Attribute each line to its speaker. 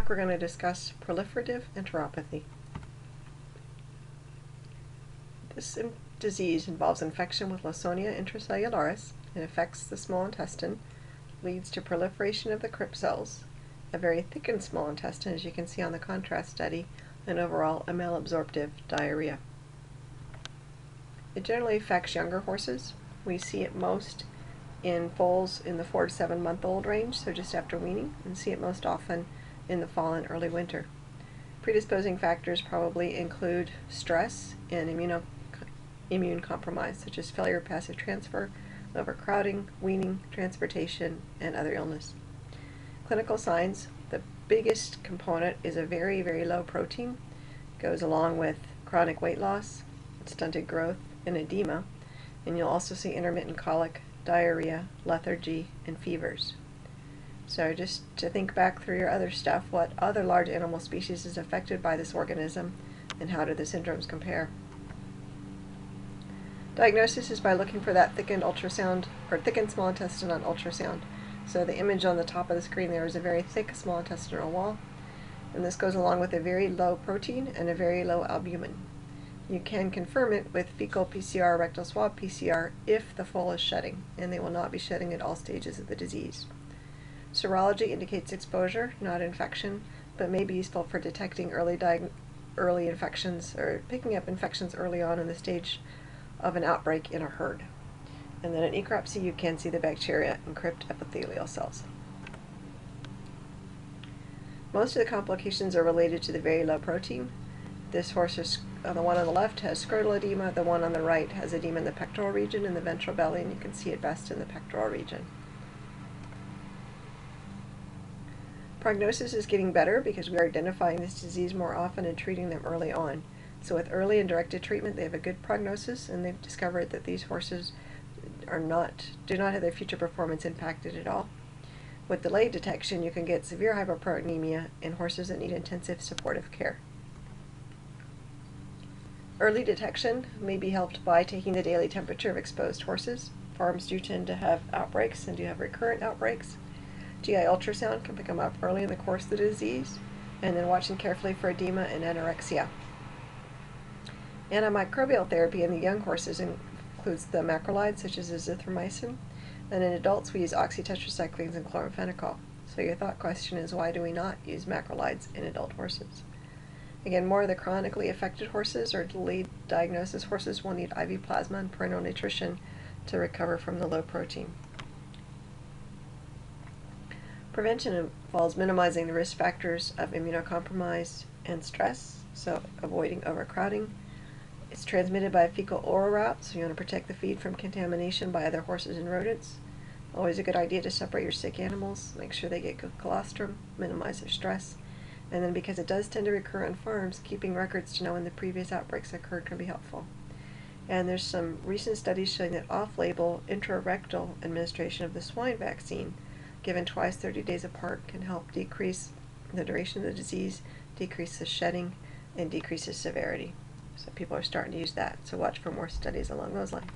Speaker 1: talk we're going to discuss proliferative enteropathy. This disease involves infection with Lawsonia intracellularis. It affects the small intestine, leads to proliferation of the crypt cells, a very thickened small intestine, as you can see on the contrast study, and overall a malabsorptive diarrhea. It generally affects younger horses. We see it most in foals in the 4 to 7 month old range, so just after weaning, and see it most often in the fall and early winter. Predisposing factors probably include stress and immune compromise, such as failure of passive transfer, overcrowding, weaning, transportation, and other illness. Clinical signs: the biggest component is a very, very low protein. It goes along with chronic weight loss, stunted growth, and edema, and you'll also see intermittent colic, diarrhea, lethargy, and fevers. So just to think back through your other stuff, what other large animal species is affected by this organism, and how do the syndromes compare? Diagnosis is by looking for that thickened ultrasound, or thickened small intestine on ultrasound. So the image on the top of the screen there is a very thick small intestinal wall, and this goes along with a very low protein and a very low albumin. You can confirm it with fecal PCR, rectal swab PCR, if the foal is shedding, and they will not be shedding at all stages of the disease. Serology indicates exposure, not infection, but may be useful for detecting early infections or picking up infections early on in the stage of an outbreak in a herd. And then in necropsy, you can see the bacteria in crypt epithelial cells. Most of the complications are related to the very low protein. This horse, the one on the left, has scrotal edema. The one on the right has edema in the pectoral region and the ventral belly, and you can see it best in the pectoral region. Prognosis is getting better because we are identifying this disease more often and treating them early on. So with early and directed treatment, they have a good prognosis, and they've discovered that these horses do not have their future performance impacted at all. With delayed detection, you can get severe hypoproteinemia in horses that need intensive supportive care. Early detection may be helped by taking the daily temperature of exposed horses. Farms do tend to have outbreaks and do have recurrent outbreaks. GI ultrasound can pick them up early in the course of the disease, and then watching carefully for edema and anorexia. Antimicrobial therapy in the young horses includes the macrolides, such as azithromycin, and in adults we use oxytetracyclines and chloramphenicol. So your thought question is, why do we not use macrolides in adult horses? Again, more of the chronically affected horses or delayed diagnosis horses will need IV plasma and parenteral nutrition to recover from the low protein. Prevention involves minimizing the risk factors of immunocompromise and stress, so avoiding overcrowding. It's transmitted by a fecal-oral route, so you want to protect the feed from contamination by other horses and rodents. Always a good idea to separate your sick animals, make sure they get good colostrum, minimize their stress. And then, because it does tend to recur on farms, keeping records to know when the previous outbreaks occurred can be helpful. And there's some recent studies showing that off-label intrarectal administration of the swine vaccine, given twice 30 days apart, can help decrease the duration of the disease, decrease the shedding, and decrease the severity. So people are starting to use that, so watch for more studies along those lines.